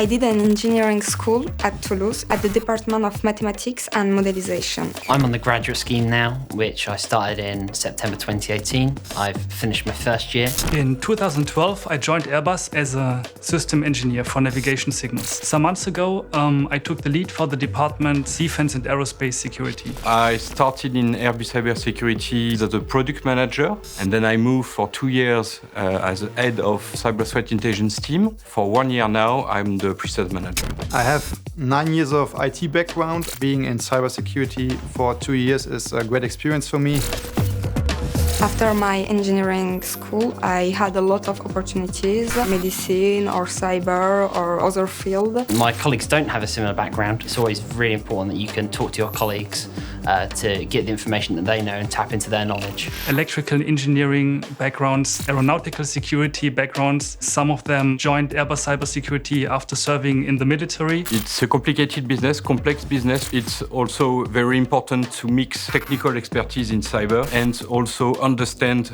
I did an engineering school at Toulouse at the Department of Mathematics and Modelization. I'm on the graduate scheme now, which I started in September 2018. I've finished my first year. In 2012, I joined Airbus as a system engineer for navigation signals. Some months ago, I took the lead for the department Defense and Aerospace Security. I started in Airbus CyberSecurity as a product manager, and then I moved for 2 years as the head of cyber threat intelligence team. For 1 year now, I'm the pre-sales manager. I have 9 years of IT background. Being in cybersecurity for 2 years is a great experience for me. After my engineering school, I had a lot of opportunities, medicine or cyber or other field. My colleagues don't have a similar background. It's always really important that you can talk to your colleagues to get the information that they know and tap into their knowledge. Electrical engineering backgrounds, aeronautical security backgrounds. Some of them joined Airbus Cybersecurity after serving in the military. It's a complicated business, complex business. It's also very important to mix technical expertise in cyber and also understand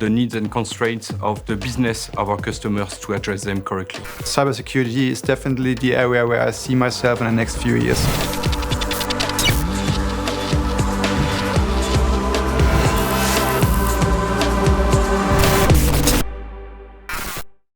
the needs and constraints of the business of our customers to address them correctly. Cybersecurity is definitely the area where I see myself in the next few years.